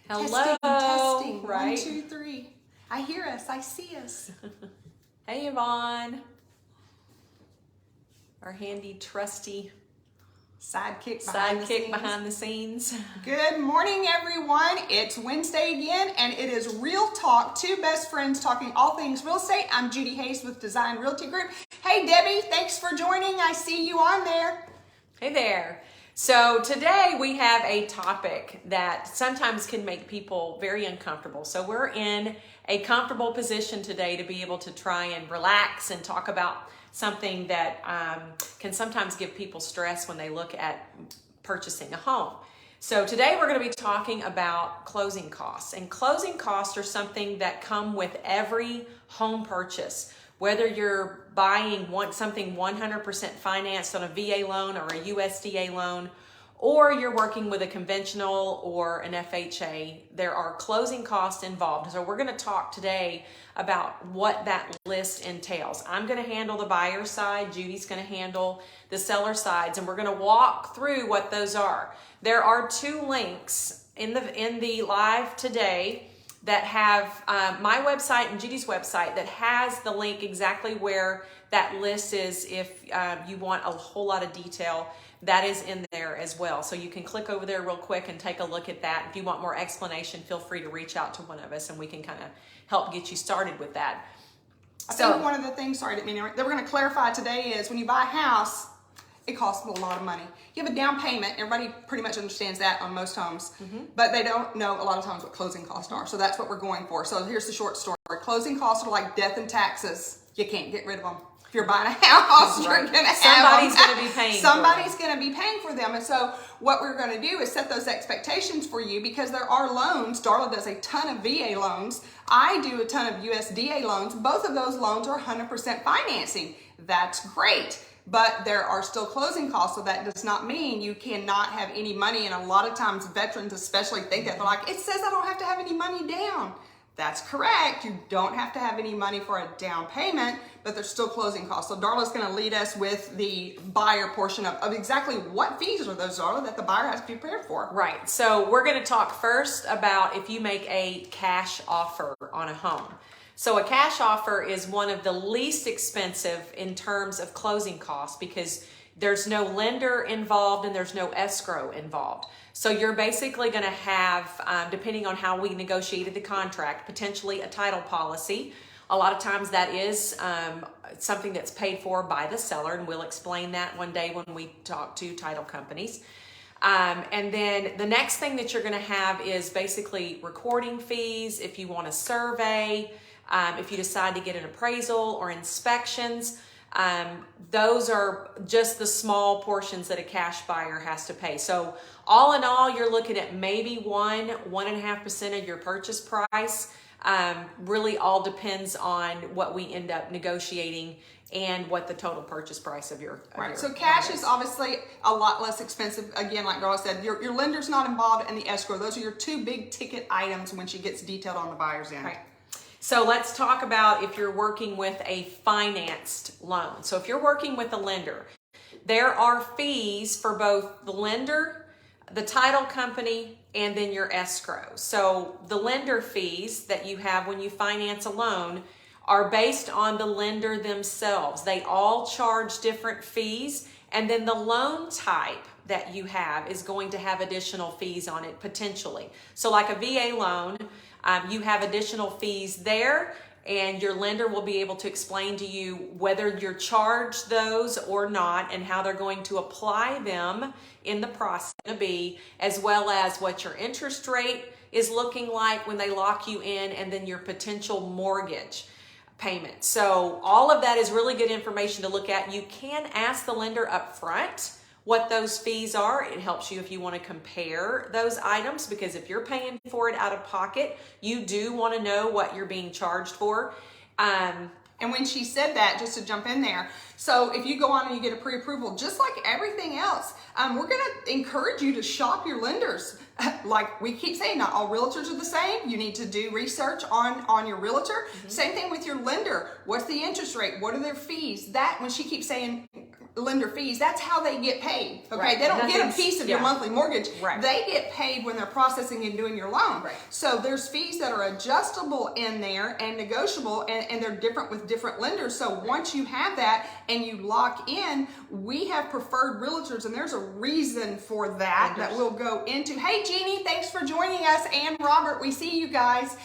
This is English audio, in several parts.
Hello. Testing. Right? 1, 2, 3. I hear us. I see us. Hey, Yvonne. Our handy, trusty Sidekick behind the scenes. Good morning, everyone. It's Wednesday again, and it is Real Talk. Two best friends talking all things real estate. I'm Judy Hayes with Design Realty Group. Hey, Debbie. Thanks for joining. I see you on there. Hey there. So today we have a topic that sometimes can make people very uncomfortable. So we're in a comfortable position today to be able to try and relax and talk about something that can sometimes give people stress when they look at purchasing a home. So today we're going to be talking about closing costs. And closing costs are something that come with every home purchase. Whether you're buying something 100% financed on a VA loan or a USDA loan, or you're working with a conventional or an FHA, there are closing costs involved. So we're going to talk today about what that list entails. I'm going to handle the buyer side, Judy's going to handle the seller sides, and we're going to walk through what those are. There are two links in the live today that have my website and Judy's website that has the link exactly where that list is. If you want a whole lot of detail, that is in there as well. So you can click over there real quick and take a look at that. If you want more explanation, feel free to reach out to one of us and we can kind of help get you started with that. I think one of the things, that we're going to clarify today is when you buy a house, it costs a lot of money. You have a down payment. Everybody pretty much understands that on most homes, but they don't know a lot of times what closing costs are. So that's what we're going for. So here's the short story. Closing costs are like death and taxes. You can't get rid of them. If you're buying a house, you're going to have somebody's going to be paying. Somebody's going to be paying for them. And so what we're going to do is set those expectations for you because there are loans. Darla does a ton of VA loans. I do a ton of USDA loans. Both of those loans are 100% financing. That's great. But there are still closing costs, so that does not mean you cannot have any money. And a lot of times veterans especially think that. They're like, it says I don't have to have any money down. That's correct. You don't have to have any money for a down payment, but there's still closing costs. So Darla's going to lead us with the buyer portion of exactly what fees are those, Darla, that the buyer has to be prepared for. Right. So we're going to talk first about if you make a cash offer on a home. So a cash offer is one of the least expensive in terms of closing costs because there's no lender involved and there's no escrow involved. So you're basically going to have, depending on how we negotiated the contract, potentially a title policy. A lot of times that is something that's paid for by the seller, and we'll explain that one day when we talk to title companies. And then the next thing that you're going to have is basically recording fees if you want a survey. If you decide to get an appraisal or inspections, those are just the small portions that a cash buyer has to pay. So all in all, you're looking at maybe 1.5% of your purchase price. Really all depends on what we end up negotiating and what the total purchase price of your so cash is obviously a lot less expensive. Again, like Darla said, your lender's not involved in the escrow. Those are your two big ticket items when she gets detailed on the buyer's end. Right. So let's talk about if you're working with a financed loan. So if you're working with a lender, there are fees for both the lender, the title company, and then your escrow. So the lender fees that you have when you finance a loan are based on the lender themselves. They all charge different fees, and then the loan type that you have is going to have additional fees on it potentially. So like a VA loan, you have additional fees there, and your lender will be able to explain to you whether you're charged those or not and how they're going to apply them in the process to be, as well as what your interest rate is looking like when they lock you in, and then your potential mortgage payment. So all of that is really good information to look at. You can ask the lender up front what those fees are. It helps you if you want to compare those items, because if you're paying for it out of pocket, you do want to know what you're being charged for. And when she said that, just to jump in there, so if you go on and you get a pre-approval, just like everything else, we're going to encourage you to shop your lenders. Like we keep saying, not all realtors are the same. You need to do research on your realtor. Same thing with your lender. What's the interest rate? What are their fees? That, when she keeps saying lender fees. That's how they get paid. Okay, Right. they don't get a Nothing's- piece of your yeah. monthly mortgage. Right. They get paid when they're processing and doing your loan. Right. So there's fees that are adjustable in there and negotiable, and they're different with different lenders. So once you have that and you lock in, we have preferred realtors, and there's a reason for that that we'll go into. Hey, Jeannie, thanks for joining us, and Robert, we see you guys.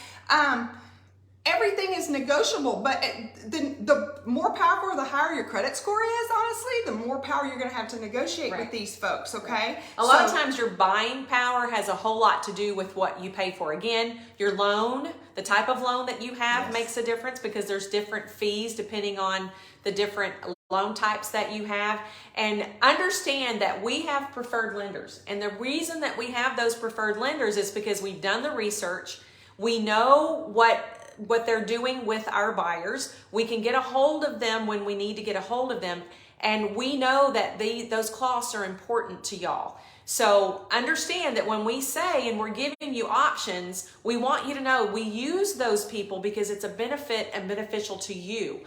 Everything is negotiable, but the more powerful, the higher your credit score is, honestly, the more power you're going to have to negotiate with these folks, okay? A lot of times your buying power has a whole lot to do with what you pay for. Again, your loan, the type of loan that you have makes a difference because there's different fees depending on the different loan types that you have. And understand that we have preferred lenders. And the reason that we have those preferred lenders is because we've done the research. We know what they're doing with our buyers. We can get a hold of them when we need to get a hold of them. And we know that those costs are important to y'all. So understand that when we say and we're giving you options, we want you to know we use those people because it's a benefit and beneficial to you,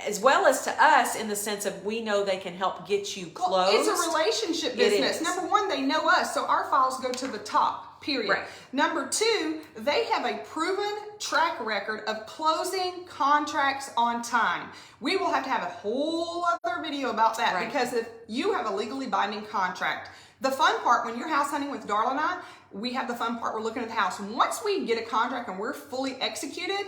as well as to us in the sense of we know they can help get you closed. Well, it's a relationship business. Number one, they know us, so our files go to the top, period. Right. Number two, they have a proven track record of closing contracts on time. We will have to have a whole other video about that because if you have a legally binding contract, the fun part, when you're house hunting with Darla and I, we have the fun part, we're looking at the house. Once we get a contract and we're fully executed,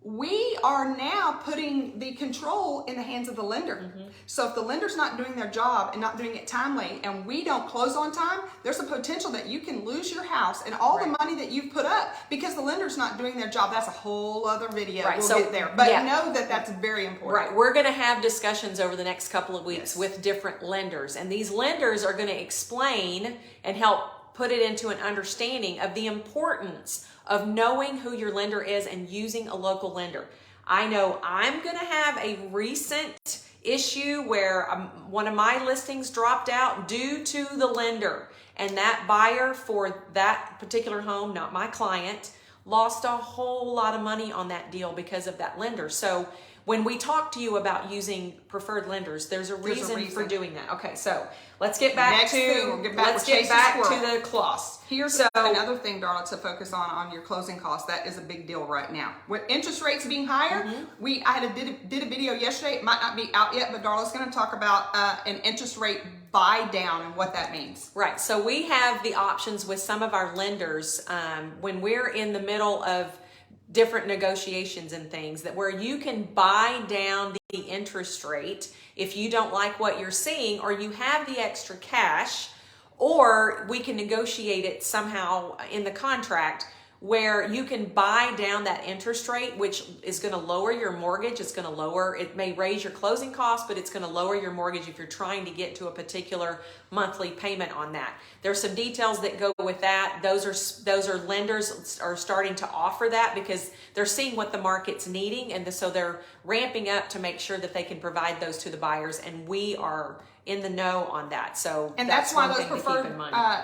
we are now putting the control in the hands of the lender. So if the lender's not doing their job and not doing it timely and we don't close on time, there's a potential that you can lose your house and all the money that you've put up because the lender's not doing their job. That's a whole other video. We'll get there. But know that that's very important. Right. We're going to have discussions over the next couple of weeks with different lenders. And these lenders are going to explain and help put it into an understanding of the importance of knowing who your lender is and using a local lender. I know I'm going to have a recent issue where one of my listings dropped out due to the lender, and that buyer for that particular home, not my client, lost a whole lot of money on that deal because of that lender. So when we talk to you about using preferred lenders, there's a reason for doing that. Okay, so let's get back to the costs. Here's another thing, Darla, to focus on your closing costs. That is a big deal right now. With interest rates being higher, I did a video yesterday. It might not be out yet, but Darla's going to talk about an interest rate buy down and what that means. Right. So we have the options with some of our lenders when we're in the middle of different negotiations and things that where you can buy down the interest rate if you don't like what you're seeing or you have the extra cash, or we can negotiate it somehow in the contract where you can buy down that interest rate, which is going to lower your mortgage. It may raise your closing costs, but it's going to lower your mortgage if you're trying to get to a particular monthly payment on that. There's some details that go with that. Those are lenders are starting to offer that because they're seeing what the market's needing, and so they're ramping up to make sure that they can provide those to the buyers, and we are in the know on that. So that's why those preferred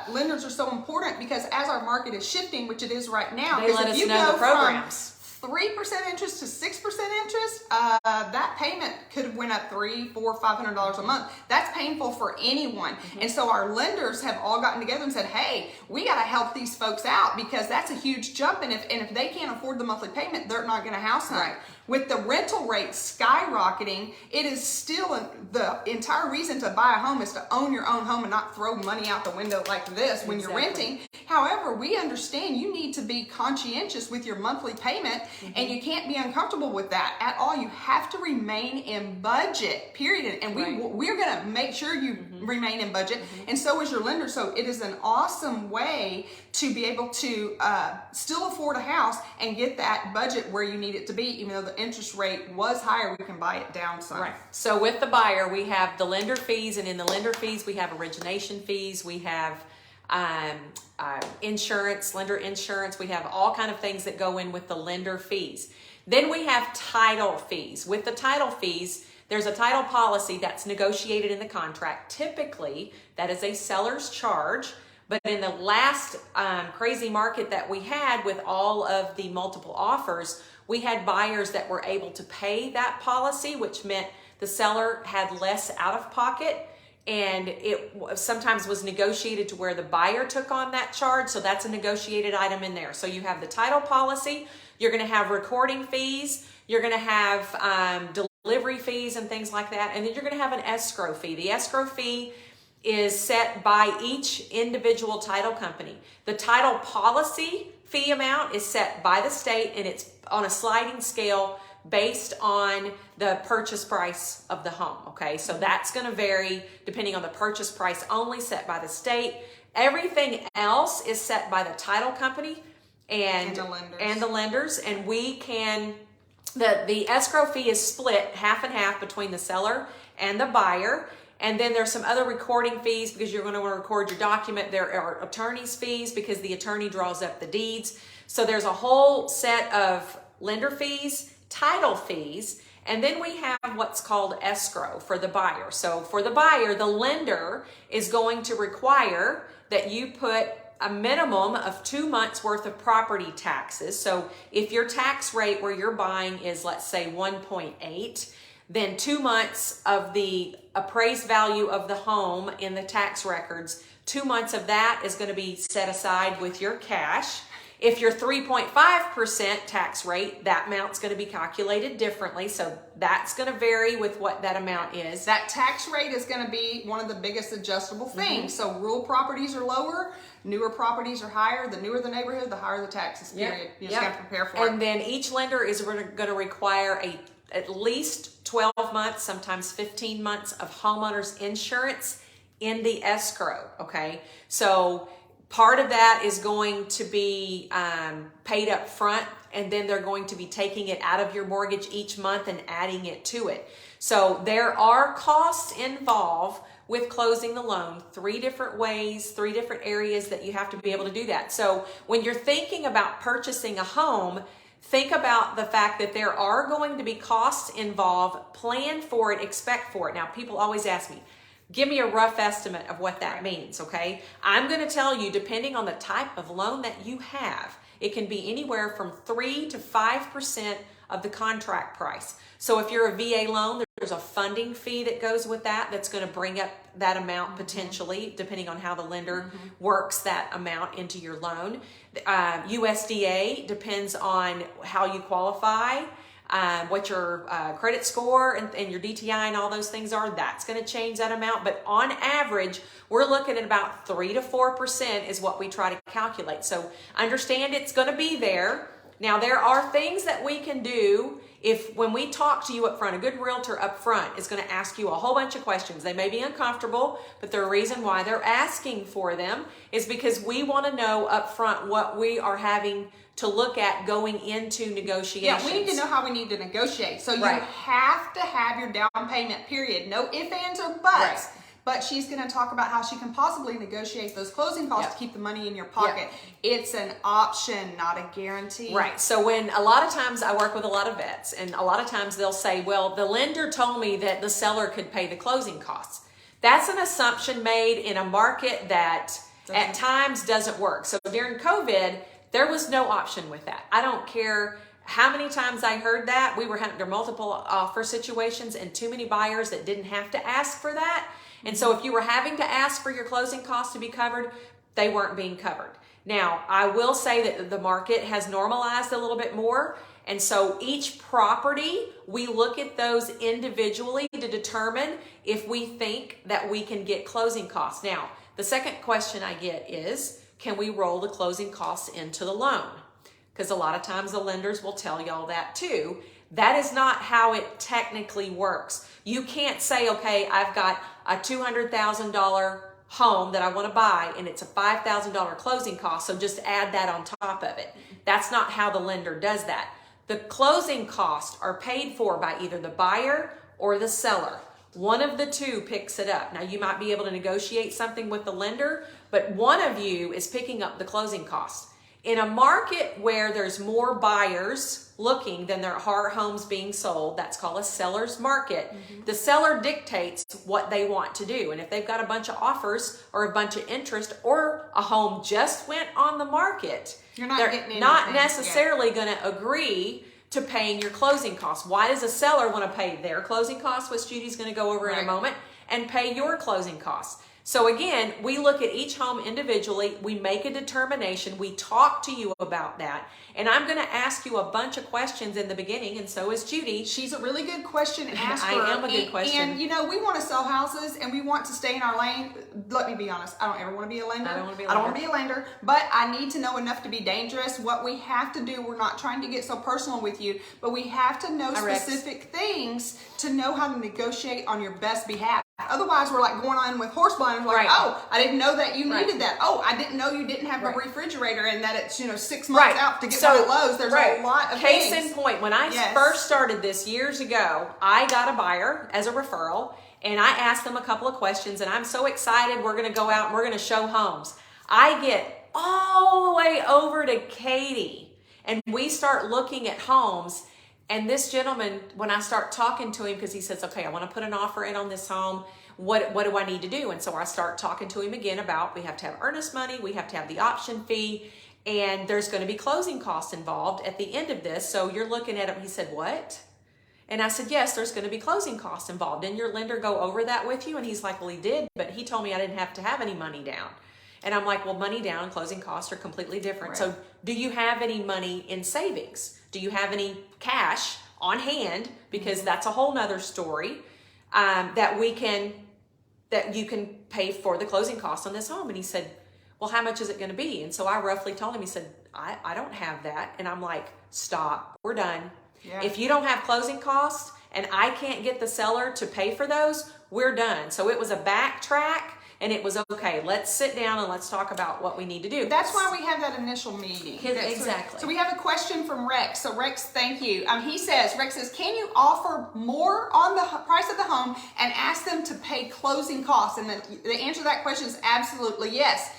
lenders are so important, because as our market is shifting, which it is right now, they let us know the programs. 3% interest to 6% interest, that payment could have went up $300, $400, $500 a month. That's painful for anyone. And so our lenders have all gotten together and said, hey, we got to help these folks out because that's a huge jump. And if they can't afford the monthly payment, they're not going to house hunt. Right. With the rental rates skyrocketing, it is still the entire reason to buy a home is to own your own home and not throw money out the window like this when you're renting. However, we understand you need to be conscientious with your monthly payment, and you can't be uncomfortable with that at all. You have to remain in budget, period. And we're going to make sure you remain in budget, and so is your lender. So it is an awesome way to be able to still afford a house and get that budget where you need it to be, even though the interest rate was higher, we can buy it down some. Right. So with the buyer, we have the lender fees, and in the lender fees, we have origination fees, we have insurance, lender insurance, we have all kind of things that go in with the lender fees. Then we have title fees. With the title fees, there's a title policy that's negotiated in the contract. Typically, that is a seller's charge. But in the last crazy market that we had with all of the multiple offers, we had buyers that were able to pay that policy, which meant the seller had less out of pocket, and it sometimes was negotiated to where the buyer took on that charge. So that's a negotiated item in there. So you have the title policy, you're going to have recording fees, you're going to have delivery fees and things like that, and then you're going to have an escrow fee. The escrow fee is set by each individual title company. The title policy fee amount is set by the state, and it's on a sliding scale based on the purchase price of the home, okay? So that's going to vary depending on the purchase price only set by the state. Everything else is set by the title company and the lenders. And we can, the escrow fee is split half and half between the seller and the buyer. And then there's some other recording fees because you're going to want to record your document. There are attorney's fees because the attorney draws up the deeds. So there's a whole set of lender fees, title fees, and then we have what's called escrow for the buyer. So for the buyer, the lender is going to require that you put a minimum of 2 months worth of property taxes. So if your tax rate where you're buying is, let's say, 1.8, then 2 months of the appraised value of the home in the tax records, 2 months of that is going to be set aside with your cash. If you're 3.5% tax rate, that amount's going to be calculated differently. So that's going to vary with what that amount is. That tax rate is going to be one of the biggest adjustable things. So rural properties are lower, newer properties are higher. The newer the neighborhood, the higher the taxes, period. You just have to prepare for it. And then each lender is going to require at least 12 months, sometimes 15 months of homeowners insurance in the escrow, okay? So part of that is going to be paid up front, and then they're going to be taking it out of your mortgage each month and adding it to it. So there are costs involved with closing the loan, 3 different ways, 3 different areas that you have to be able to do that. So when you're thinking about purchasing a home, think about the fact that there are going to be costs involved. Plan for it, expect for it. Now, people always ask me, give me a rough estimate of what that means, okay? I'm going to tell you, depending on the type of loan that you have, it can be anywhere from 3 to 5% of the contract price. So if you're a VA loan, there's a funding fee that goes with that that's going to bring up that amount potentially, depending on how the lender works that amount into your loan. USDA depends on how you qualify. What your credit score and your DTI and all those things are, that's going to change that amount. But on average, we're looking at about 3 to 4% is what we try to calculate. So understand it's going to be there. Now, there are things that we can do when we talk to you up front. A good realtor up front is going to ask you a whole bunch of questions. They may be uncomfortable, but the reason why they're asking for them is because we want to know up front what we are having to look at going into negotiations. Yeah, we need to know how we need to negotiate. So you have to have your down payment, period. No ifs, ands, or buts. Right. But she's going to talk about how she can possibly negotiate those closing costs to keep the money in your pocket. It's an option, not a guarantee. Right. So when a lot of times I work with a lot of vets, and a lot of times they'll say, well, the lender told me that the seller could pay the closing costs. That's an assumption made in a market that at times doesn't work. So during COVID, there was no option with that. I don't care how many times I heard that. We were having multiple offer situations and too many buyers that didn't have to ask for that. And so if you were having to ask for your closing costs to be covered, they weren't being covered. Now, I will say that the market has normalized a little bit more. And so each property, we look at those individually to determine if we think that we can get closing costs. Now, the second question I get is, can we roll the closing costs into the loan? Because a lot of times the lenders will tell y'all that too. That is not how it technically works. You can't say, okay, I've got a $200,000 home that I want to buy and it's a $5,000 closing cost, so just add that on top of it. That's not how the lender does that. The closing costs are paid for by either the buyer or the seller. One of the two picks it up. Now, you might be able to negotiate something with the lender, but one of you is picking up the closing costs. In a market where there's more buyers looking than there are homes being sold, that's called a seller's market. The seller dictates what they want to do. And if they've got a bunch of offers or a bunch of interest, or a home just went on the market, they're not necessarily going to agree to paying your closing costs. Why does a seller want to pay their closing costs, which Judy's going to go over in a moment, and pay your closing costs? So again, we look at each home individually, we make a determination, we talk to you about that, and I'm going to ask you a bunch of questions in the beginning, and so is Judy. She's a really good question asker. I am a good question. And you know, we want to sell houses and we want to stay in our lane. Let me be honest, I don't ever want to be a lender. I don't want to be a I don't lender. want to be a lender, but I need to know enough to be dangerous. What we have to do, we're not trying to get so personal with you, but we have to know specific things to know how to negotiate on your best behalf. Otherwise, we're like going on with horse blinders, like, oh, I didn't know that you needed that. Oh, I didn't know you didn't have a refrigerator and that it's, 6 months out to get one at Lowe's. There's a lot of Case things. in point, when I first started this years ago, I got a buyer as a referral, and I asked them a couple of questions, and I'm so excited. We're going to go out and we're going to show homes. I get all the way over to Katy, and we start looking at homes. And this gentleman, when I start talking to him, because he says, okay, I want to put an offer in on this home. What do I need to do? And so I start talking to him again about, we have to have earnest money, we have to have the option fee, and there's going to be closing costs involved at the end of this. So you're looking at him, he said, what? And I said, yes, there's going to be closing costs involved. Didn't your lender go over that with you? And he's like, well, he did, but he told me I didn't have to have any money down. And I'm like, well, money down and closing costs are completely different. So do you have any money in savings? Do you have any cash on hand? Because that's a whole nother story, that you can pay for the closing costs on this home. And he said, well, how much is it going to be? And so I roughly told him, he said, I don't have that. And I'm like, stop, we're done. Yeah. If you don't have closing costs and I can't get the seller to pay for those, we're done. So it was a backtrack. And it was, okay, let's sit down and let's talk about what we need to do. That's why we have that initial meeting. Exactly. So we have a question from Rex. So Rex, thank you. Rex says, can you offer more on the price of the home and ask them to pay closing costs? And the answer to that question is absolutely yes.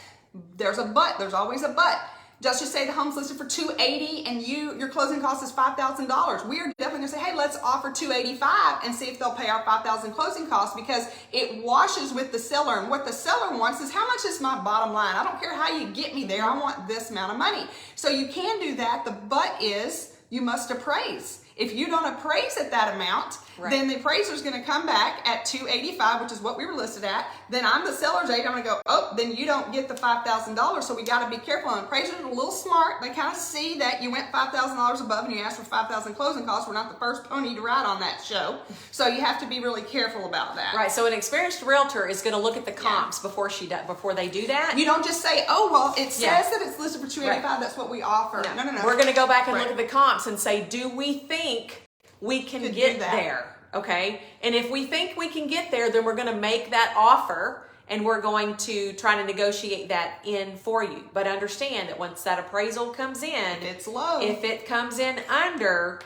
There's a but. There's always a but. Just say the home's listed for $280 and your closing cost is $5,000. We are definitely gonna say, hey, let's offer $285 and see if they'll pay our $5,000 closing costs, because it washes with the seller. And what the seller wants is, how much is my bottom line? I don't care how you get me there. I want this amount of money. So you can do that. The but is you must appraise. If you don't appraise at that amount, then the appraiser's going to come back at $285, which is what we were listed at. Then I'm the seller's agent. I'm going to go, oh, then you don't get the $5,000. So we got to be careful. And appraisers are a little smart. They kind of see that you went $5,000 above and you asked for $5,000 closing costs. We're not the first pony to ride on that show. So you have to be really careful about that. Right. So an experienced realtor is going to look at the comps before they do that. You don't just say, oh, well, it says that it's listed for $285. That's what we offer. No. We're going to go back and look at the comps and say, do we think we can get there? Okay. And if we think we can get there, then we're going to make that offer and we're going to try to negotiate that in for you. But understand that once that appraisal comes in, it's low. If it comes in under,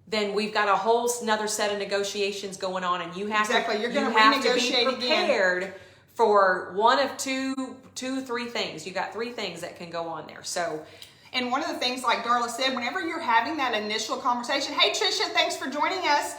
then we've got a whole another set of negotiations going on, and you have You're going to renegotiate be prepared for one of three things. You got three things that can go on there. So. And one of the things, like Darla said, whenever you're having that initial conversation, hey, Tricia, thanks for joining us.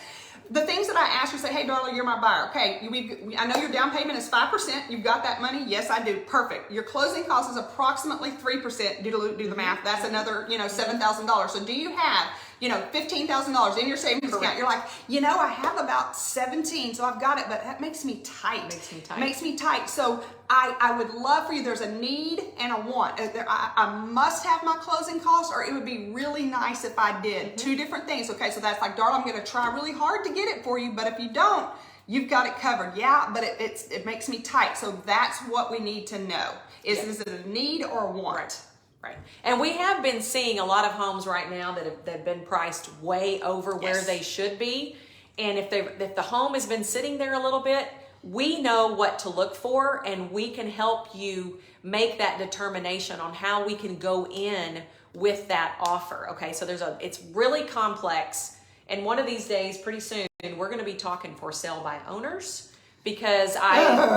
The things that I ask you, say, hey, Darla, you're my buyer. Okay, I know your down payment is 5%. You've got that money? Yes, I do. Perfect. Your closing cost is approximately 3%. Do the math. That's another, $7,000. So do you have, $15,000 in your savings account? You're like, I have about 17, so I've got it, but that makes me tight. Makes me tight. So I would love for you, there's a need and a want. I must have my closing costs, or it would be really nice if I did. Two different things. Okay, so that's like, Darla, I'm going to try really hard to get it for you, but if you don't, you've got it covered. Yeah, but it makes me tight. So that's what we need to know. Is it a need or a want? Right. And we have been seeing a lot of homes right now that have been priced way over where they should be. And if the home has been sitting there a little bit, we know what to look for, and we can help you make that determination on how we can go in with that offer. Okay, so it's really complex. And one of these days, pretty soon, we're going to be talking for sale by owners, because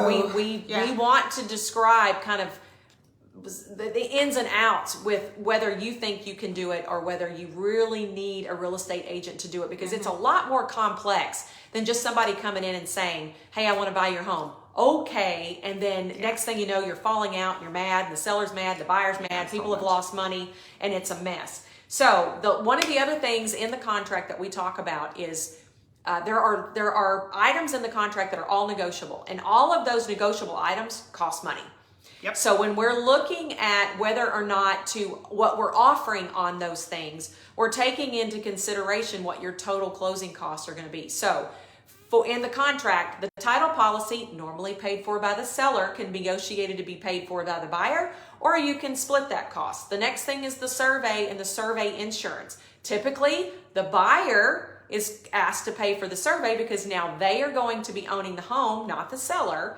we want to describe kind of the ins and outs with whether you think you can do it or whether you really need a real estate agent to do it, because it's a lot more complex than just somebody coming in and saying, hey, I want to buy your home. Okay. And then next thing you know, you're falling out, you're mad, the seller's mad, the buyer's mad, people have lost money, and it's a mess. So one of the other things in the contract that we talk about is there are items in the contract that are all negotiable, and all of those negotiable items cost money. Yep. So when we're looking at whether or not what we're offering on those things, we're taking into consideration what your total closing costs are going to be. So in the contract, the title policy, normally paid for by the seller, can be negotiated to be paid for by the buyer, or you can split that cost. The next thing is the survey and the survey insurance. Typically, the buyer is asked to pay for the survey because now they are going to be owning the home, not the seller.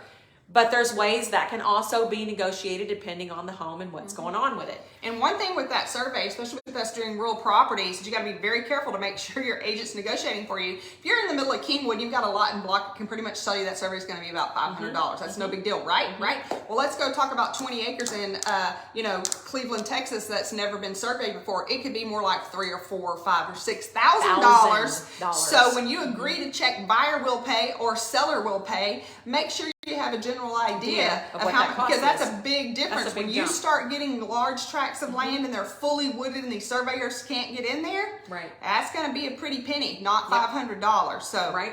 But there's ways that can also be negotiated depending on the home and what's going on with it. And one thing with that survey, especially with us doing rural properties, is you got to be very careful to make sure your agent's negotiating for you. If you're in the middle of Kingwood, you've got a lot and block, can pretty much tell you that survey is going to be about $500. That's no big deal, right? Right? Well, let's go talk about 20 acres in, Cleveland, Texas, that's never been surveyed before. It could be more like $3,000 or $5,000 or $6,000. So when you agree to check buyer will pay or seller will pay, make sure you have a general idea of how, that cost because that's is. a big difference. That's a big when you jump. start getting large tracts of land and they're fully wooded and these surveyors can't get in there, right? That's going to be a pretty penny, not $500. So right.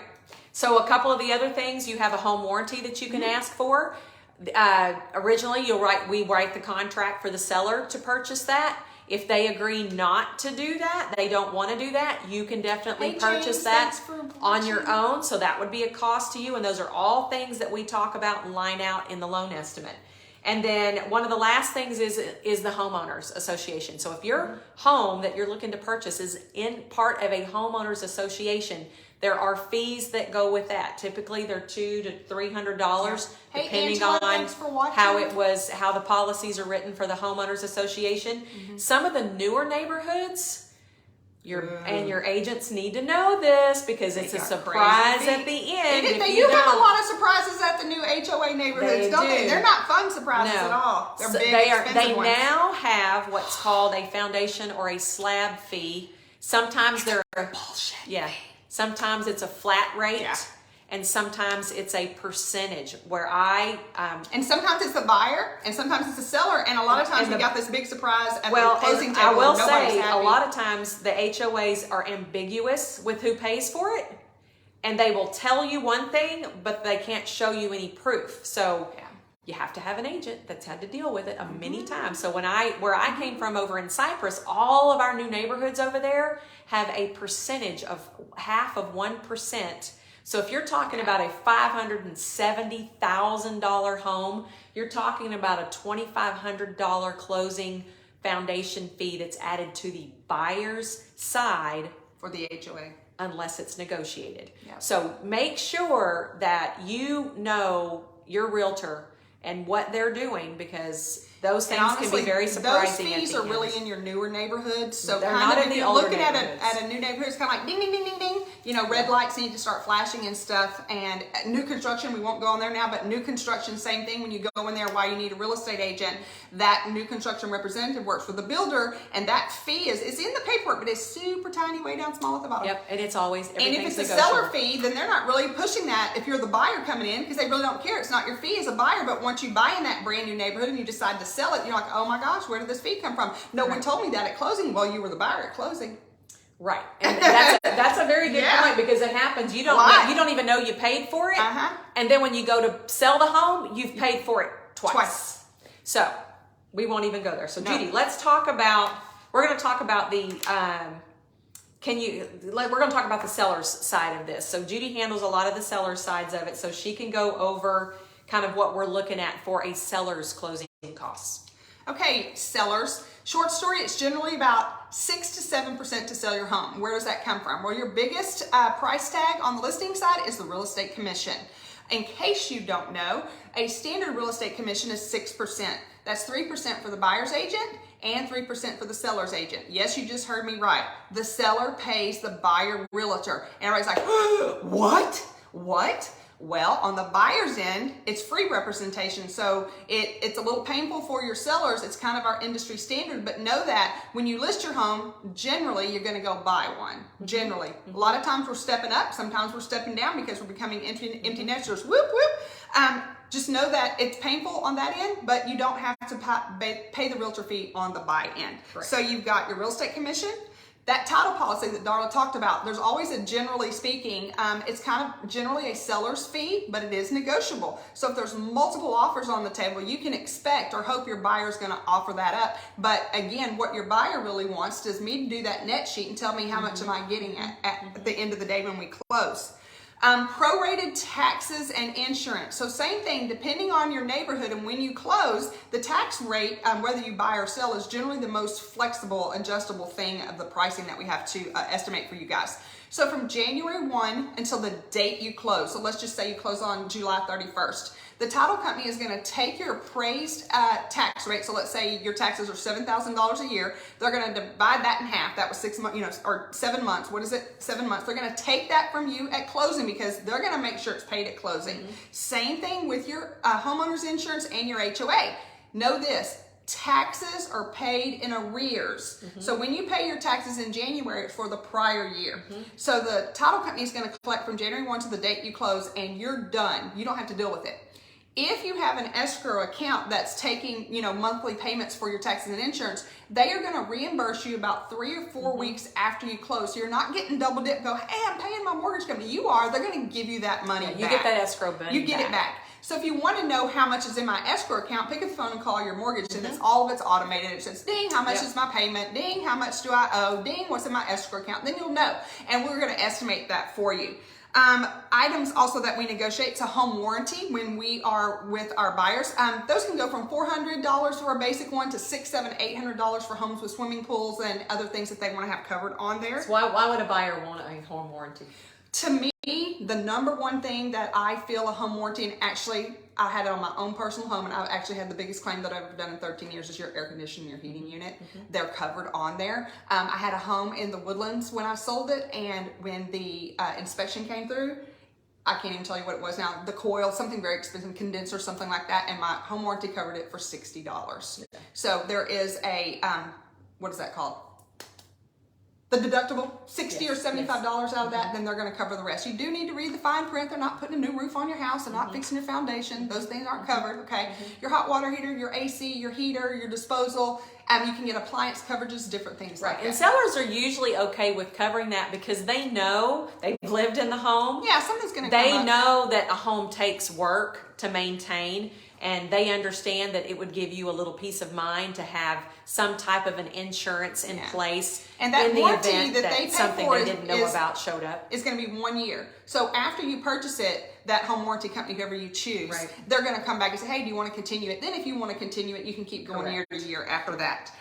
So a couple of the other things, you have a home warranty that you can ask for. Originally, we write the contract for the seller to purchase that. If they agree not to do that, they don't want to do that, you can definitely purchase that on your own. So that would be a cost to you. And those are all things that we talk about and line out in the loan estimate. And then one of the last things is the homeowners association. So if your home that you're looking to purchase is in part of a homeowners association, there are fees that go with that. Typically, they're $200 to $300, depending Angela, on how the policies are written for the homeowners association. Some of the newer neighborhoods, your agents need to know this because it's a surprise at the end. You have a lot of surprises at the new HOA neighborhoods, don't they? They're not fun surprises at all. They're big, expensive ones. They now have what's called a foundation or a slab fee. Sometimes they're bullshit. Yeah. Sometimes it's a flat rate, and sometimes it's a percentage where and sometimes it's the buyer, and sometimes it's the seller, and a lot of times we got this big surprise at the closing table. I will say a lot of times the HOAs are ambiguous with who pays for it, and they will tell you one thing, but they can't show you any proof. So you have to have an agent that's had to deal with it many times. So where I came from over in Cyprus, all of our new neighborhoods over there have a percentage of 0.5%. So if you're talking about a $570,000 home, you're talking about a $2,500 closing foundation fee that's added to the buyer's side for the HOA. Unless it's negotiated. So make sure that you know your realtor and what they're doing, because those things can be very surprising. Those fees are really in your newer neighborhoods. So they're kind not of in if the you're older looking at neighborhoods. a new neighborhood, it's kind of like ding, ding, ding, ding, ding. Red lights need to start flashing and stuff. And new construction, we won't go on there now, but new construction, same thing. When you go in there, why you need a real estate agent, that new construction representative works with the builder, and that fee is in the paperwork, but it's super tiny, way down small at the bottom. Yep, and it's always And if it's a seller fee, then they're not really pushing that if you're the buyer coming in, because they really don't care. It's not your fee as a buyer, but once you buy in that brand new neighborhood and you decide to sell it, you're like, oh my gosh, where did this fee come from? No one told me that at closing. Well, you were the buyer at closing. Right, and that's a very good point, because it happens. You don't even know you paid for it, and then when you go to sell the home, you've paid for it twice. So we won't even go there. So Judy, let's talk about. We're going to talk about the. We're going to talk about the seller's side of this. So Judy handles a lot of the seller's sides of it, so she can go over kind of what we're looking at for a seller's closing costs. Okay, sellers. Short story, it's generally about 6 to 7% to sell your home. Where does that come from? Well, your biggest price tag on the listing side is the real estate commission. In case you don't know, a standard real estate commission is 6%. That's 3% for the buyer's agent and 3% for the seller's agent. Yes, you just heard me right. The seller pays the buyer realtor. And everybody's like, what? Well, on the buyer's end, it's free representation. So it's a little painful for your sellers. It's kind of our industry standard, but know that when you list your home, generally you're going to go buy one. Generally. A lot of times we're stepping up. Sometimes we're stepping down because we're becoming empty nesters. Whoop, whoop. Just know that it's painful on that end, but you don't have to pay the realtor fee on the buy end. Correct. So you've got your real estate commission. That title policy that Darla talked about, there's always a generally speaking, it's kind of generally a seller's fee, but it is negotiable. So if there's multiple offers on the table, you can expect or hope your buyer's going to offer that up. But again, what your buyer really wants is me to do that net sheet and tell me how much am I getting at the end of the day when we close. Prorated taxes and insurance. So same thing, depending on your neighborhood and when you close, the tax rate, whether you buy or sell, is generally the most flexible, adjustable thing of the pricing that we have to estimate for you guys. So from January 1 until the date you close, so let's just say you close on July 31st, the title company is going to take your appraised tax rate. So let's say your taxes are $7,000 a year. They're going to divide that in half. That was 6 months, or 7 months. What is it? 7 months. They're going to take that from you at closing because they're going to make sure it's paid at closing. Same thing with your homeowner's insurance and your HOA. Know this. Taxes are paid in arrears. So when you pay your taxes in January, it's for the prior year. So the title company is going to collect from January 1 to the date you close, and you're done. You don't have to deal with it. If you have an escrow account that's taking, monthly payments for your taxes and insurance, they are going to reimburse you about 3 or 4 weeks after you close. So you're not getting double dip. Go, hey, I'm paying my mortgage company. You are. They're going to give you that money back. You get that escrow money. You get it back. So if you want to know how much is in my escrow account, pick up the phone and call your mortgage, and it's all of it's automated. It says, ding, how much is my payment? Ding, how much do I owe? Ding, what's in my escrow account? Then you'll know, and we're going to estimate that for you. Items also that we negotiate, it's a home warranty when we are with our buyers. Those can go from $400 for a basic one to $600, $700, $800 for homes with swimming pools and other things that they want to have covered on there. So why would a buyer want a home warranty? To me, the number one thing that I feel a home warranty, and actually I had it on my own personal home, and I've actually had the biggest claim that I've ever done in 13 years is your air conditioning, your heating unit. They're covered on there. I had a home in the Woodlands when I sold it, and when the inspection came through, I can't even tell you what it was now, the coil, something very expensive, condenser, something like that, and my home warranty covered it for $60. So there is a, what is that called? The deductible, $60 or $75 out of that, then they're going to cover the rest. You do need to read the fine print. They're not putting a new roof on your house. They're not fixing your foundation. Those things aren't covered, okay? Your hot water heater, your AC, your heater, your disposal, you can get appliance coverages, different things like that. And sellers are usually okay with covering that because they know they've lived in the home. Yeah, something's going to come up. They know that a home takes work to maintain, and they understand that it would give you a little peace of mind to have some type of an insurance in place, and that in the warranty event that they pay something for they didn't know about showed up. It's going to be 1 year. So after you purchase it, that home warranty company, whoever you choose, they're going to come back and say, hey, do you want to continue it? Then if you want to continue it, you can keep going year to year after that.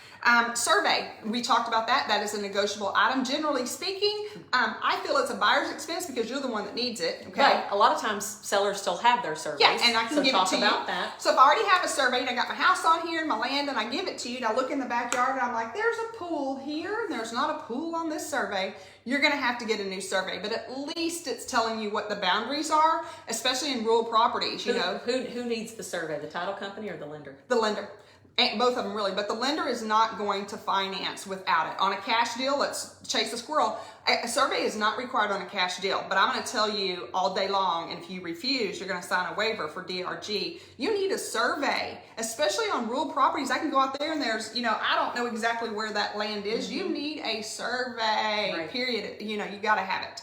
Survey, we talked about that. That is a negotiable item. Generally speaking, I feel it's a buyer's expense because you're the one that needs it. Okay. But a lot of times sellers still have their surveys. Yeah, and I can give it to you. About that. So if I already have a survey and I got my house on here and my land and I give it to you and I look in the backyard and I'm like, there's a pool here and there's not a pool on this survey, you're going to have to get a new survey. But at least it's telling you what the boundaries are, especially in rural properties, Who needs the survey, the title company or the lender? The lender. And both of them really, but the lender is not going to finance without it. On a cash deal, let's chase a squirrel. A survey is not required on a cash deal, but I'm going to tell you all day long, and if you refuse, you're going to sign a waiver for DRG. You need a survey, especially on rural properties. I can go out there and there's, I don't know exactly where that land is. You need a survey, period. You got to have it.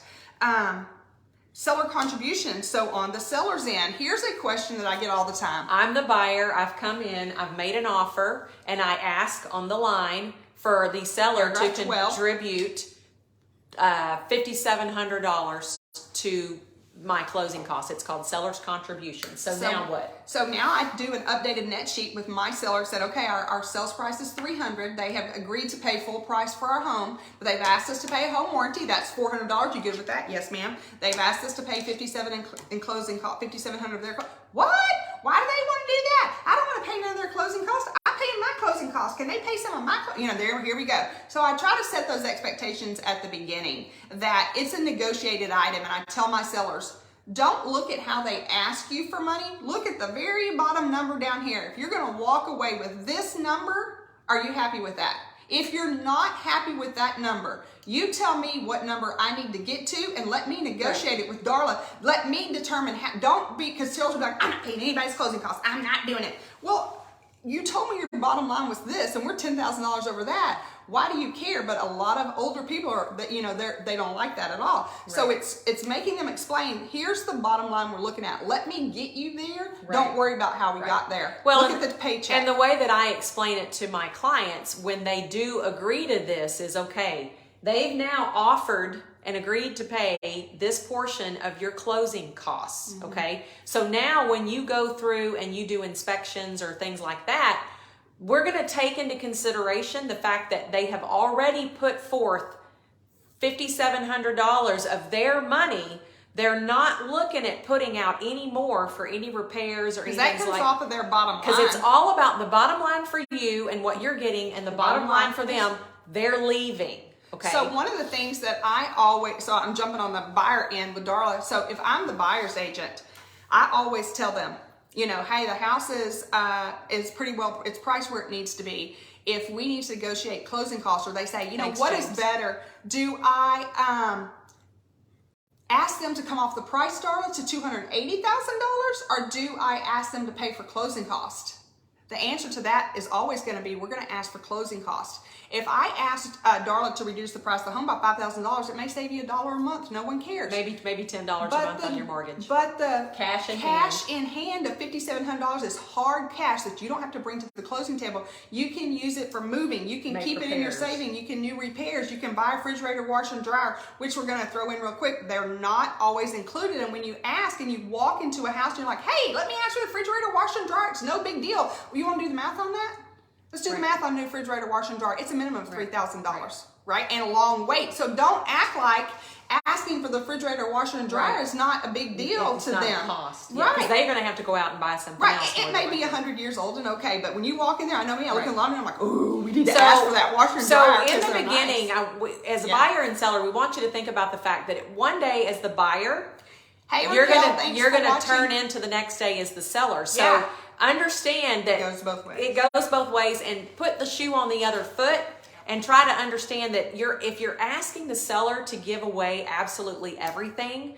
Seller contribution. So on the seller's end, here's a question that I get all the time. I'm the buyer. I've come in. I've made an offer, and I ask on the line for the seller to contribute $5,700 to my closing costs. It's called seller's contribution. So now what? So now I do an updated net sheet with my seller. Said, okay, our sales price is $300. They have agreed to pay full price for our home, but they've asked us to pay a home warranty. That's $400. You good with that? Yes, ma'am. They've asked us to pay $5,700 in closing cost. $5,700 of their cost. What? Why do they want to do that? I don't want to pay none of their closing costs. I'm paying my closing costs. Can they pay some of my? Here we go. So I try to set those expectations at the beginning that it's a negotiated item, and I tell my sellers, don't look at how they ask you for money. Look at the very bottom number down here. If you're going to walk away with this number, are you happy with that? If you're not happy with that number, you tell me what number I need to get to and let me negotiate it with Darla. Let me determine how, don't be, because sales are like, I'm not paying anybody's closing costs. I'm not doing it. Well, you told me your bottom line was this and we're $10,000 over that. Why do you care? But a lot of older people are, they don't like that at all. Right. So it's making them explain, here's the bottom line we're looking at. Let me get you there. Right. Don't worry about how we got there. Well, look at the paycheck. And the way that I explain it to my clients when they do agree to this is, okay, they've now offered and agreed to pay this portion of your closing costs, mm-hmm. okay? So now when you go through and you do inspections or things like that, we're going to take into consideration the fact that they have already put forth $5,700 of their money. They're not looking at putting out any more for any repairs or anything like that. Because that comes off of their bottom line. Because it's all about the bottom line for you and what you're getting, and the bottom line for them, they're leaving. Okay. So one of the things that so I'm jumping on the buyer end with Darla. So if I'm the buyer's agent, I always tell them, hey, the house is pretty well, it's priced where it needs to be. If we need to negotiate closing costs, or they say, what is better? Do I ask them to come off the price, Darla, to $280,000, or do I ask them to pay for closing costs? The answer to that is always going to be, we're going to ask for closing costs. If I asked Darla to reduce the price of the home by $5,000, it may save you $1 a month. No one cares. Maybe $10 a month on your mortgage. But the cash in hand of $5,700 is hard cash that you don't have to bring to the closing table. You can use it for moving. You can keep it in your saving. You can do repairs. You can buy a refrigerator, washer, and dryer, which we're going to throw in real quick. They're not always included. And when you ask and you walk into a house and you're like, hey, let me ask for the refrigerator, washer, and dryer. It's no big deal. You want to do the math on that? Let's do the math on new refrigerator, washer, and dryer. It's a minimum of $3,000, right? And a long wait. So don't act like asking for the refrigerator, washer, and dryer is not a big deal to them. Cost. Yeah, because they're going to have to go out and buy something else. It may be 100 years old and okay, but when you walk in there, I know me, I look in the laundry, I'm like, ooh, we need to ask for that washer and dryer. So in the beginning, as a buyer and seller, we want you to think about the fact that one day as the buyer, you're going to turn into the next day as the seller. So understand that it goes both ways. It goes both ways, and put the shoe on the other foot and try to understand that if you're asking the seller to give away absolutely everything,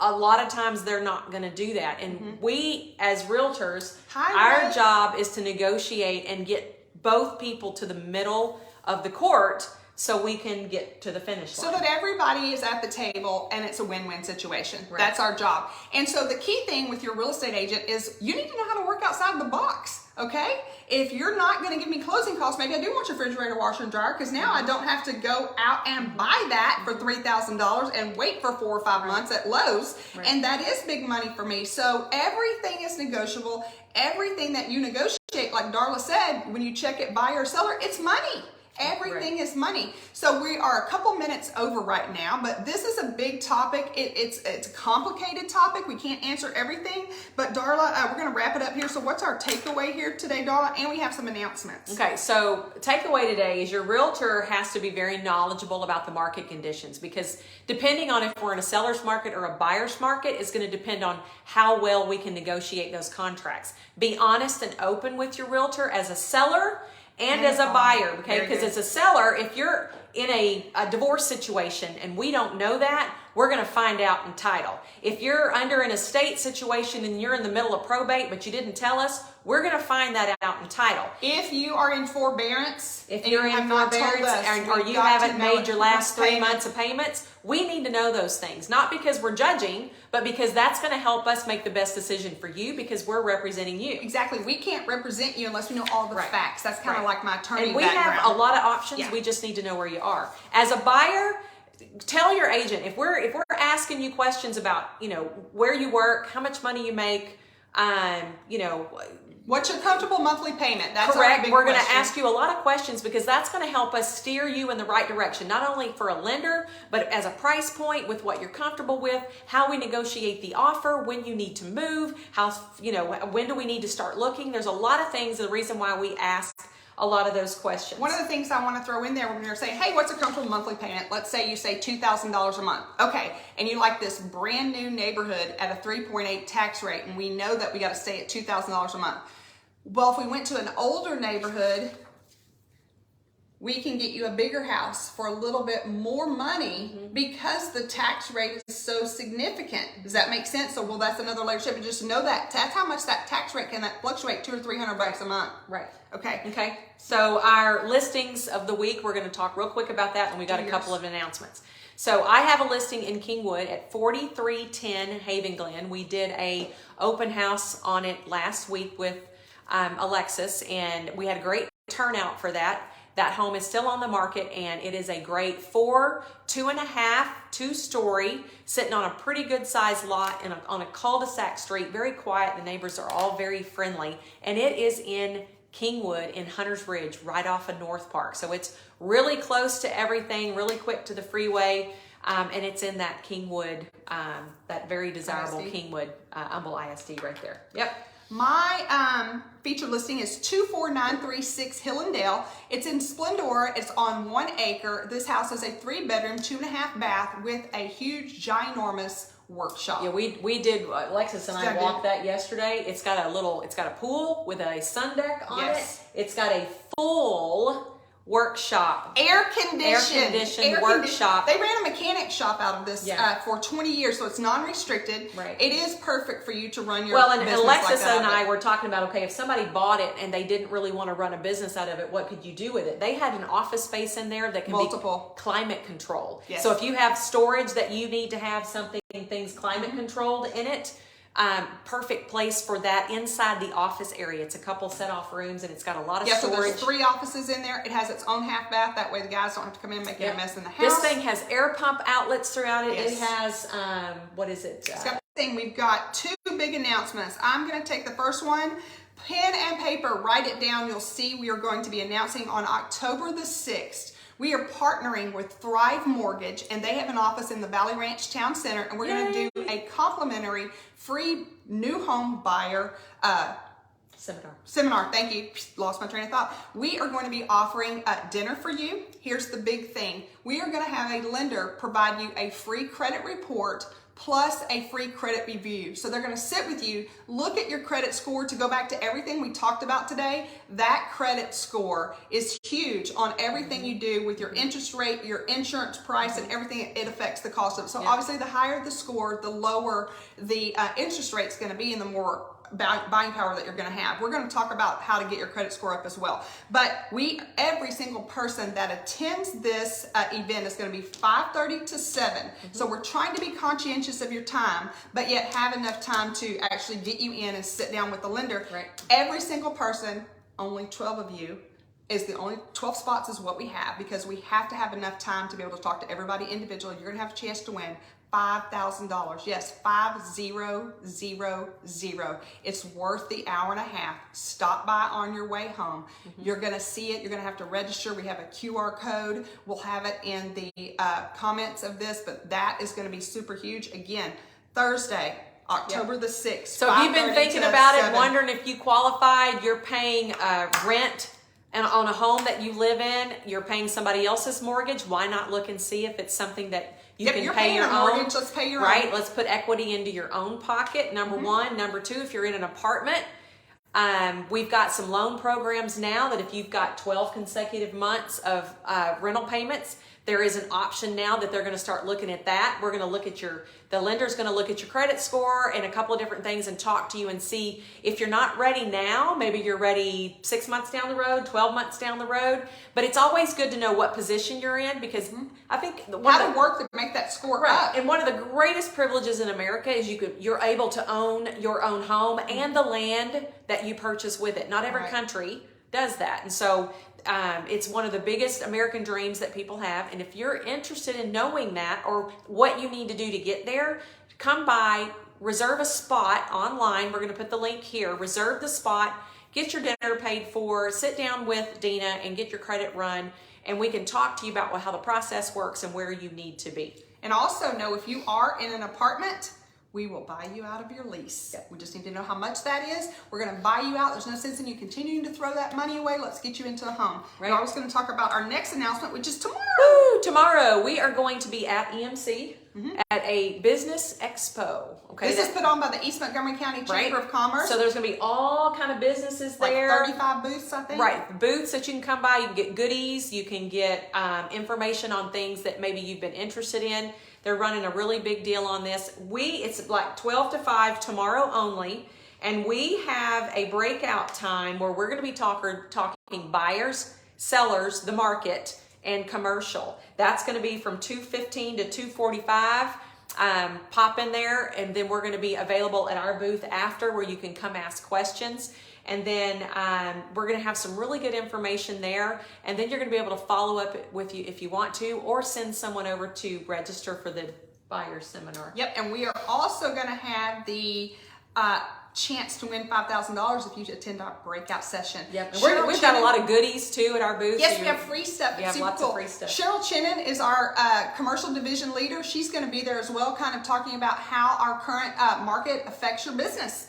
a lot of times they're not going to do that. And we as realtors, our job is to negotiate and get both people to the middle of the court so we can get to the finish line. So that everybody is at the table and it's a win-win situation. Right. That's our job. And so the key thing with your real estate agent is you need to know how to work outside the box, okay? If you're not going to give me closing costs, maybe I do want your refrigerator, washer, and dryer, because now I don't have to go out and buy that for $3,000 and wait for 4 or 5 months at Lowe's. Right. And that is big money for me. So everything is negotiable. Everything that you negotiate, like Darla said, when you check it buyer or seller, it's money. Everything is money. So we are a couple minutes over right now, but this is a big topic. It's a complicated topic. We can't answer everything, but Darla, we're going to wrap it up here. So what's our takeaway here today, Darla? And we have some announcements. Okay, so takeaway today is your realtor has to be very knowledgeable about the market conditions, because depending on if we're in a seller's market or a buyer's market is going to depend on how well we can negotiate those contracts. Be honest and open with your realtor as a seller and as a buyer, okay? Because as a seller, if you're in a divorce situation and we don't know that, we're going to find out in title. If you're under an estate situation and you're in the middle of probate but you didn't tell us, we're going to find that out in title. If you are in forbearance, if you're in forbearance or you haven't made your last 3 months of payments, we need to know those things. Not because we're judging, but because that's going to help us make the best decision for you, because we're representing you. Exactly. We can't represent you unless we know all the facts. That's kind of like my attorney background. And we have a lot of options. Yeah. We just need to know where you are. As a buyer, tell your agent, if we're asking you questions about, where you work, how much money you make, what's your comfortable monthly payment? That's correct. We're going to ask you a lot of questions, because that's going to help us steer you in the right direction, not only for a lender, but as a price point with what you're comfortable with, how we negotiate the offer, when you need to move, when do we need to start looking. There's a lot of things, the reason why we ask a lot of those questions. One of the things I want to throw in there when you're saying, hey, what's a comfortable monthly payment? Let's say you say $2,000 a month. Okay, and you like this brand new neighborhood at a 3.8 tax rate, and we know that we got to stay at $2,000 a month. Well, if we went to an older neighborhood, we can get you a bigger house for a little bit more money because the tax rate is so significant. Does that make sense? So, well, that's another layer shape. Just know that that's how much that tax rate can fluctuate, $200 or $300 a month. Right. Okay. Okay. So our listings of the week, we're going to talk real quick about that, and we got a couple of announcements. So I have a listing in Kingwood at 4310 Haven Glen. We did a open house on it last week with Alexis, and we had a great turnout for that. That home is still on the market, and it is a great 2-story, sitting on a pretty good sized lot on a cul-de-sac street, very quiet. The neighbors are all very friendly, and it is in Kingwood in Hunters Ridge, right off of North Park. So it's really close to everything, really quick to the freeway, and it's in that Kingwood, that very desirable ISD. Kingwood Humble ISD right there. Yep. My featured listing is 24936 Hillendale. It's in Splendora. It's on 1 acre. This house is a 3-bedroom, 2.5 bath with a huge, ginormous workshop. Yeah, we did. Alexis and I walked that yesterday. It's got a pool with a sun deck on it. It's got a full workshop, air conditioned workshop. They ran a mechanic shop out of this for 20 years, so it's non-restricted. Right. It is perfect for you to run your and business Alexis like that. and I were talking about, okay, if somebody bought it and they didn't really want to run a business out of it, what could you do with it? They had an office space in there that can be climate controlled. Yes. So if you have storage that you need to have things climate controlled in it, perfect place for that inside the office area. It's a couple set off rooms, and it's got a lot of storage. So there's 3 offices in there. It has its own half bath. That way the guys don't have to come in and make a mess in the house. This thing has air pump outlets throughout it. Yes. It has, what is it? It's got we've got 2 big announcements. I'm going to take the first one. Pen and paper, write it down. You'll see we are going to be announcing on October the 6th. We are partnering with Thrive Mortgage, and they have an office in the Valley Ranch Town Center, and we're going to do a complimentary free new home buyer seminar. Thank you. Lost my train of thought. We are going to be offering dinner for you. Here's the big thing. We are going to have a lender provide you a free credit report plus a free credit review. So they're going to sit with you, look at your credit score. To go back to everything we talked about today, that credit score is huge on everything you do with your interest rate, your insurance price, and everything. It affects the cost of it. So obviously the higher the score, the lower the interest rate's going to be, and the more buying power that you're going to have. We're going to talk about how to get your credit score up as well. But every single person that attends this event is going to be 5:30 to 7. So we're trying to be conscientious of your time, but yet have enough time to actually get you in and sit down with the lender. Right. Every single person, only 12 of you, is the only 12 spots is what we have, because we have to have enough time to be able to talk to everybody individually. You're going to have a chance to win $5,000. Yes, 5,000. It's worth the hour and a half. Stop by on your way home. You're going to see it. You're going to have to register. We have a QR code. We'll have it in the comments of this, but that is going to be super huge. Again, Thursday, October the 6th. So if you've been thinking about it, wondering if you qualified, you're paying rent and on a home that you live in, you're paying somebody else's mortgage. Why not look and see if it's something that you can pay your own? Let's pay your own. Own. Let's put equity into your own pocket. Number one. Number two, if you're in an apartment, we've got some loan programs now that if you've got 12 consecutive months of rental payments, there is an option now that they're going to start looking at that. We're going to look at the lender's going to look at your credit score and a couple of different things and talk to you and see if you're not ready now, maybe you're ready 6 months down the road, 12 months down the road. But it's always good to know what position you're in, because I think how to work to make that score up. And one of the greatest privileges in America is you're able to own your own home and the land that you purchase with it. Not every country does that. And so it's one of the biggest American dreams that people have. And if you're interested in knowing that or what you need to do to get there, come by, reserve a spot online. We're going to put the link here. Reserve the spot, get your dinner paid for, sit down with Dina and get your credit run. And we can talk to you about how the process works and where you need to be. And also know, if you are in an apartment, we will buy you out of your lease. Yep. We just need to know how much that is. We're going to buy you out. There's no sense in you continuing to throw that money away. Let's get you into a home. Right. We're always going to talk about our next announcement, which is tomorrow. Woo! Tomorrow we are going to be at EMC at a business expo. Okay, This is put on by the East Montgomery County Chamber of Commerce. So there's going to be all kind of businesses there. Like 35 booths, I think. Right, booths that you can come by. You can get goodies. You can get information on things that maybe you've been interested in. They're running a really big deal on this. It's like 12 to 5 tomorrow only. And we have a breakout time where we're going to be talking buyers, sellers, the market, and commercial. That's going to be from 2:15 to 2:45. Pop in there, and then we're going to be available at our booth after, where you can come ask questions. And then we're going to have some really good information there. And then you're going to be able to follow up with you if you want to, or send someone over to register for the buyer seminar. Yep, and we are also going to have the chance to win $5,000 if you attend our breakout session. Yep, and we've got a lot of goodies too at our booth. Yes, we have free stuff. We have lots of free stuff. Cheryl Chinnan is our commercial division leader. She's going to be there as well, kind of talking about how our current market affects your business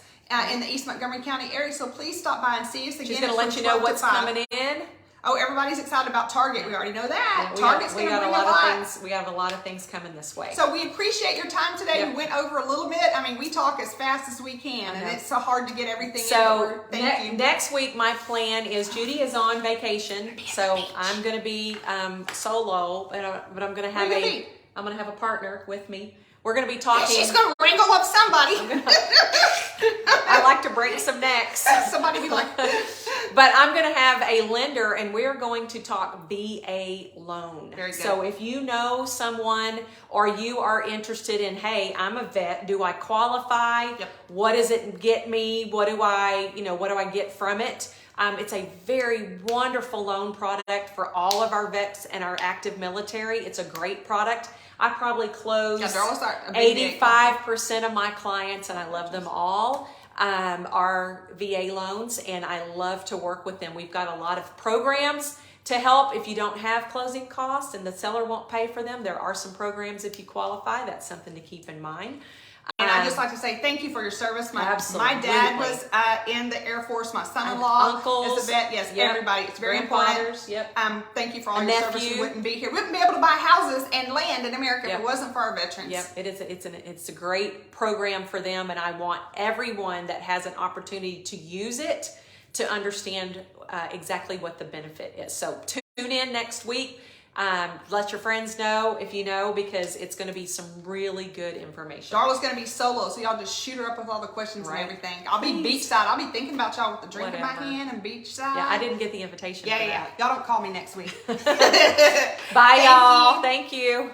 in the East Montgomery County area. So please stop by and see us again. She's going to let you know what's coming in. Oh, everybody's excited about Target. We already know that. Yeah, Target's going to bring a lot. We have a lot of things coming this way. So we appreciate your time today. Yep. We went over a little bit. I mean, we talk as fast as we can, and it's so hard to get everything in. So Thank you. next week, my plan is Judy is on vacation, so I'm going to be solo, but I'm going to have I'm going to have a partner with me. We're going to be talking. She's going to wrangle up somebody. I like to break some necks. Somebody be like. But I'm going to have a lender, and we're going to talk VA loan. Very good. So if you know someone, or you are interested in, hey, I'm a vet, do I qualify? Yep. What does it get me? What do I get from it? It's a very wonderful loan product for all of our vets and our active military. It's a great product. I probably close 85% of my clients, and I love them all, are VA loans, and I love to work with them. We've got a lot of programs to help if you don't have closing costs and the seller won't pay for them. There are some programs if you qualify. That's something to keep in mind. And I'd just like to say thank you for your service. My dad was in the Air Force. My son-in-law uncles, is a vet. Yes, yep. Everybody. It's very Grandfathers, important. Yep. Thank you for all your service. We wouldn't be here. We wouldn't be able to buy houses and land in America if it wasn't for our veterans. Yep. It's a great program for them, and I want everyone that has an opportunity to use it to understand exactly what the benefit is. So tune in next week. Let your friends know if you know, because it's going to be some really good information. Darla's going to be solo, so y'all just shoot her up with all the questions and everything. I'll be beachside. I'll be thinking about y'all with the drink in my hand and beachside. Yeah, I didn't get the invitation. Yeah. Y'all don't call me next week. Bye, y'all. Thank you.